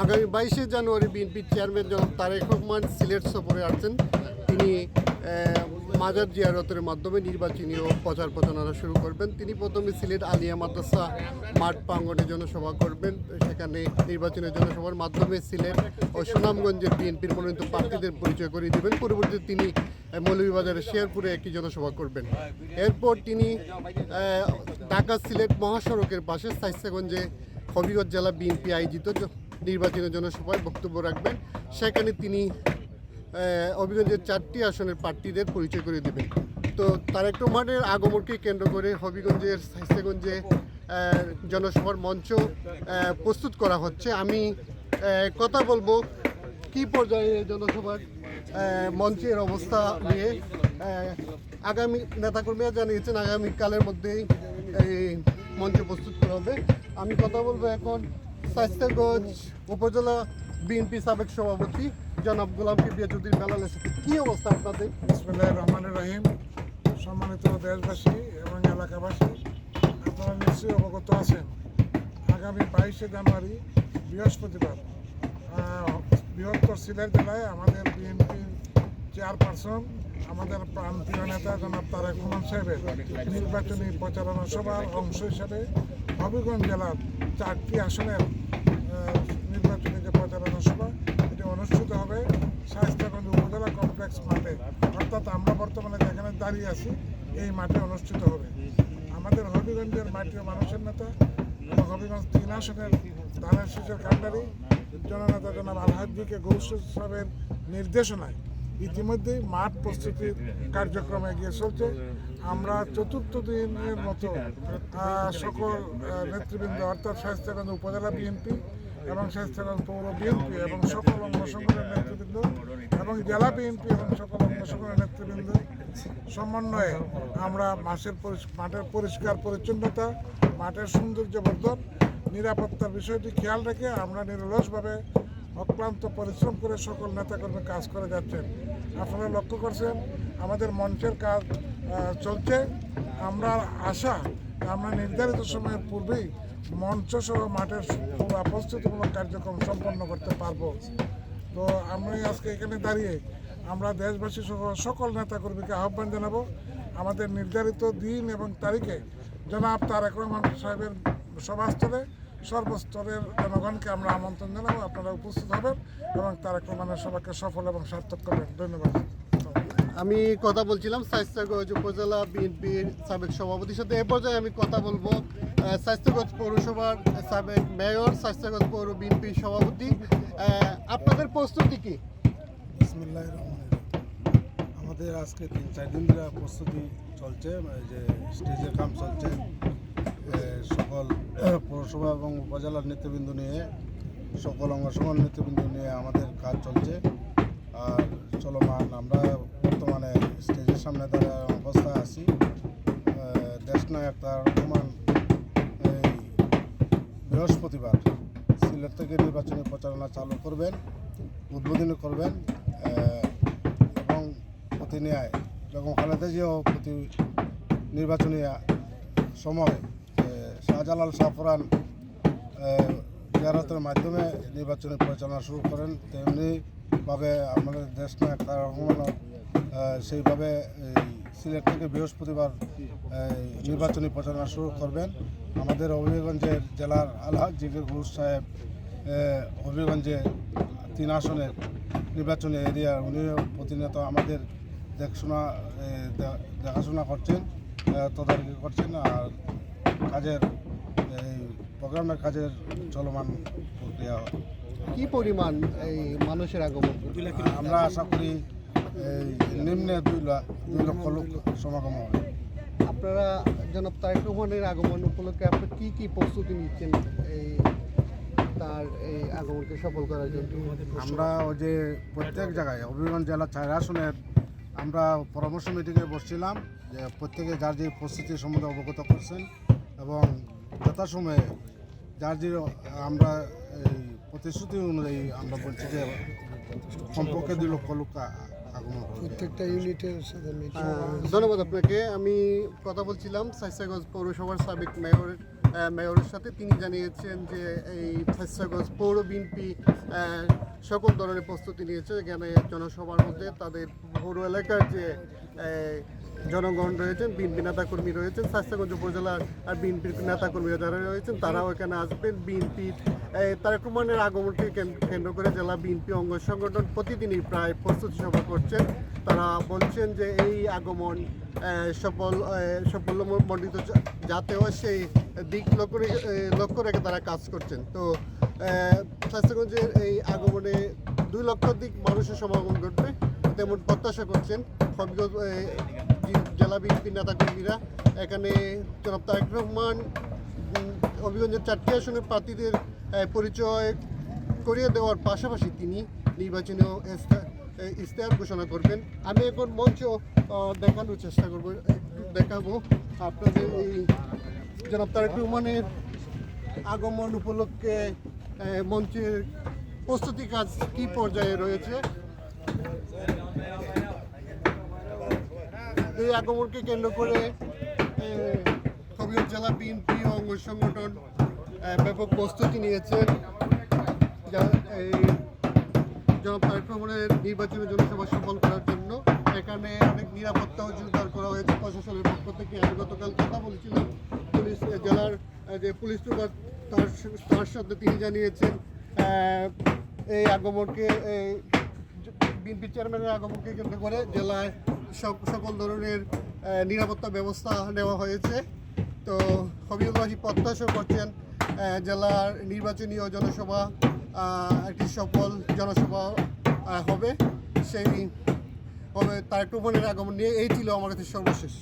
আগামী 22শে জানুয়ারি বিএনপির চেয়ারম্যান জনাব তারেক রহমান সিলেট সফরে আসছেন। তিনি মাজার জিয়ারতের মাধ্যমে নির্বাচনীয় প্রচার প্রচারণা শুরু করবেন। তিনি প্রথমে সিলেট আলিয়া মাদ্রাসা মাঠ প্রাঙ্গণে জনসভা করবেন। সেখানে নির্বাচনের জনসভার মাধ্যমে সিলেট ও সুনামগঞ্জের বিএনপির মনোনীত প্রার্থীদের পরিচয় করিয়ে দেবেন। পরবর্তীতে তিনি মৌলভীবাজারের শেরপুরে একটি জনসভা করবেন। এরপর তিনি ঢাকা সিলেট মহাসড়কের পাশে সাইসাগঞ্জে হবিগঞ্জ জেলা বিএনপি আয়োজিত নির্বাচনী জনসভায় বক্তব্য রাখবেন। সেখানে তিনি হবিগঞ্জের 4টি আসনের প্রার্থীদের পরিচয় করে দেবেন। তো তারেক রহমানের আগমনকে কেন্দ্র করে হবিগঞ্জের সাইসাগঞ্জে জনসভার মঞ্চ প্রস্তুত করা হচ্ছে। আমি কথা বলবো কি পর্যায়ে জনসভার মঞ্চের অবস্থা নিয়ে। আগামী নেতাকর্মীরা জানিয়েছেন আগামীকালের মধ্যেই এই মঞ্চ প্রস্তুত করা হবে। আমি কথা বলবো এখন সাইসাগঞ্জ উপজেলা বিএনপি সাবেক সভাপতি জনাব গোলাম কিবরিয়া চৌধুরী বেলালের সাথে। কী অবস্থা আপনাদের? বিসমিল্লাহির রহমানির রহিম। সম্মানিত দেশবাসী এবং এলাকাবাসী, আপনারা নিশ্চয়ই অবগত আছেন আগামী 22শে জানুয়ারি বৃহস্পতিবার বৃহত্তর সিলেট জেলায় আমাদের বিএনপির চেয়ারপারসন, আমাদের প্রান্তীয় নেতা জনাব তারেক রহমান সাহেবের নির্বাচনী প্রচারণা সভার অংশ হিসাবে হবিগঞ্জ জেলার 4টি আসনের নির্বাচনী যে প্রচারণা সভা এটি অনুষ্ঠিত হবে শায়েস্তাগঞ্জ উপজেলা কমপ্লেক্স মাঠে, অর্থাৎ আমরা বর্তমানে যেখানে দাঁড়িয়ে আছি এই মাঠে অনুষ্ঠিত হবে। আমাদের হবিগঞ্জের মাটির মানুষের নেতা এবং হবিগঞ্জ 3 আসনের ধানের শীষের কাণ্ডারি জননেতা জনাব আলহাজ্জিকে গৌস সাহেবের নির্দেশনায় ইতিমধ্যেই মাঠ প্রস্তুতির কার্যক্রম এগিয়ে চলছে। আমরা 4র্থ দিনের মতো সকল নেতৃবৃন্দ অর্থাৎ শায়েস্তাগঞ্জ উপজেলা বিএনপি এবং শায়েস্তাগঞ্জ পৌর বিএনপি এবং সকল অঙ্গ সংগঠনের নেতৃবৃন্দ এবং জেলা বিএনপি এবং সকল অঙ্গ সংগঠনের নেতৃবৃন্দ সমন্বয়ে আমরা মাঠের পরিষ্কার পরিচ্ছন্নতা, মাঠের সৌন্দর্য বর্ধন, নিরাপত্তার বিষয়টি খেয়াল রেখে আমরা নিরলসভাবে অক্লান্ত পরিশ্রম করে সকল নেতাকর্মী কাজ করে যাচ্ছেন। আপনারা লক্ষ্য করছেন আমাদের মঞ্চের কাজ চলছে। আমরা আশা আমরা নির্ধারিত সময়ের পূর্বেই মঞ্চ সহ মাঠের প্রস্তুতিমূলক কার্যক্রম সম্পন্ন করতে পারবো। তো আমি আজকে এখানে দাঁড়িয়ে আমরা দেশবাসী সহ সকল নেতাকর্মীকে আহ্বান জানাবো আমাদের নির্ধারিত দিন এবং তারিখে জনাব তারেক রহমান সাহেবের সভাস্থলে সর্বস্তরের জনগণকে আমরা আমন্ত্রণ জানাবো। আপনারা উপস্থিত হবেন এবং তারেক রহমানের সভাকে সফল এবং সার্থক করবেন। ধন্যবাদ। আমি কথা বলছিলাম সাইসাগঞ্জ উপজেলা বিএনপির সাবেক সভাপতির সাথে। এ পর্যায়ে আমি কথা বলবো সাইসাগঞ্জ পৌরসভার সাবেক মেয়র, সাইসাগঞ্জ পৌর বিএনপির সভাপতি। আপনাদের প্রস্তুতি কি? বিসমিল্লাহির রহমানির রহিম। আমাদের আজকে 3-4 দিন ধরে প্রস্তুতি চলছে, যে স্টেজের কাম চলছে। সকল পৌরসভা এবং উপজেলার নেতৃবৃন্দ নিয়ে, সকল অঙ্গসংগঠন নেতৃবৃন্দ নিয়ে আমাদের কাজ চলছে আর চলমান। আমরা বর্তমানে স্টেজের সামনে দাঁড়ায় অবস্থায় আছি। দেশনায়ক তারেক রহমান এই বৃহস্পতিবার সিলেট থেকে নির্বাচনী প্রচারণা চালু করবেন, উদ্বোধনী করবেন এবং প্রতিনিয়ায় বেগম খালেদা জিয়াও প্রতি নির্বাচনী সময় শাহজালাল শাহপুরান জিয়ারতের মাধ্যমে নির্বাচনী পরিচালনা শুরু করেন, তেমনিভাবে আমাদের দেশনায়ক তারেক রহমানও সেইভাবে সিলেট থেকে বৃহস্পতিবার নির্বাচনী প্রচারণা শুরু করবেন। আমাদের হবিগঞ্জের জেলার আলহাজ্জি গৌস সাহেব হবিগঞ্জে 3 আসনের নির্বাচনী এরিয়া, উনিও প্রতিনিয়ত আমাদের দেখাশোনা করছেন, তদারকি করছেন আর কাজের প্রোগ্রামের কাজের চলমান প্রক্রিয়া। কি পরিমাণ এই মানুষের আগমন? আমরা আশা করি নিম্নে 2 লক্ষ লোক সমাগম হবে। আপনারা জনাব তারেক রহমানের আগমন উপলক্ষে আপনি কি প্রস্তুতি নিচ্ছেন তার এই আগমনকে সফল করার জন্য? আমরা ওই যে প্রত্যেক জায়গায় হবিগঞ্জ জেলা 4 আসনের আমরা পরামর্শ মিটিংয়ে বসছিলাম, যে প্রত্যেকে যার যে প্রস্তুতি সম্বন্ধে অবগত করছেন এবং যথাসময়ে যার যে আমরা এই প্রতিশ্রুতি অনুযায়ী আমরা বলছি যে কমপক্ষে 2 লক্ষ লোক আগমন করবে প্রত্যেকটা ইউনিটের সাথে। ধন্যবাদ আপনাকে। আমি কথা বলছিলাম সাইসাগঞ্জ পৌরসভার সাবেক মেয়র মেয়রের সাথে। তিনি জানিয়েছেন যে এই ফেসাগঞ্জ পৌর বিএনপি সকল ধরনের প্রস্তুতি নিয়েছে। এখানে জনসভার মধ্যে তাদের পৌর এলাকার যে জনগণ রয়েছেন, বিএনপি নেতাকর্মী রয়েছেন, স্বাস্থ্যগঞ্জ উপজেলার বিএনপির নেতাকর্মীরা যারা রয়েছেন তারাও এখানে আসবেন। বিএনপির তারেক রহমানের আগমনকে কেন্দ্র করে জেলা বিএনপি অঙ্গ সংগঠন প্রতিদিনই প্রায় প্রস্তুতি সভা করছেন। তারা বলছেন যে এই আগমন সাফল্যমণ্ডিত যাতে হয় সেই দিক লক্ষ্য রেখে তারা কাজ করছেন। তো স্বাস্থ্যগঞ্জের এই আগমনে 2 লক্ষাধিক মানুষের সমাগম ঘটবে তেমন প্রত্যাশা করছেন হবিগঞ্জ জেলা বিএনপির নেতাকর্মীরা। এখানে জনাব তারেক রহমান হবিগঞ্জের 4টি আসনের প্রার্থীদের পরিচয় করিয়ে দেওয়ার পাশাপাশি তিনি নির্বাচনী ইশতেহার ঘোষণা করবেন। আমি এখন মঞ্চ দেখানোর চেষ্টা করব, দেখাবো আপনাদের এই জনাব তারেক রহমানের আগমন উপলক্ষে মঞ্চের প্রস্তুতি কাজ কী পর্যায়ে রয়েছে। এই আগমনকে কেন্দ্র করে হবিগঞ্জ জেলা বিএনপি অঙ্গ সংগঠন ব্যাপক প্রস্তুতি নিয়েছেন। এই জনাব তারেক রহমানের নির্বাচনী জনসভা সফল করার জন্য এখানে অনেক নিরাপত্তাও জোরদার করা হয়েছে প্রশাসনের পক্ষ থেকে। আমি গতকাল কথা বলছিলাম পুলিশ জেলার যে পুলিশ সুপার তার সাথে তিনি জানিয়েছেন এই আগমনকে বিএনপি চেয়ারম্যানের আগমনকে কেন্দ্র করে জেলায় সকল ধরনের নিরাপত্তা ব্যবস্থা নেওয়া হয়েছে। তো হবিগঞ্জবাসী প্রত্যাশা করছেন জেলার নির্বাচনী ও জনসভা একটি সফল জনসভা হবে। সেই হবে তারেক রহমানের আগমন নিয়ে এই ছিল আমার কাছে সর্বশেষ।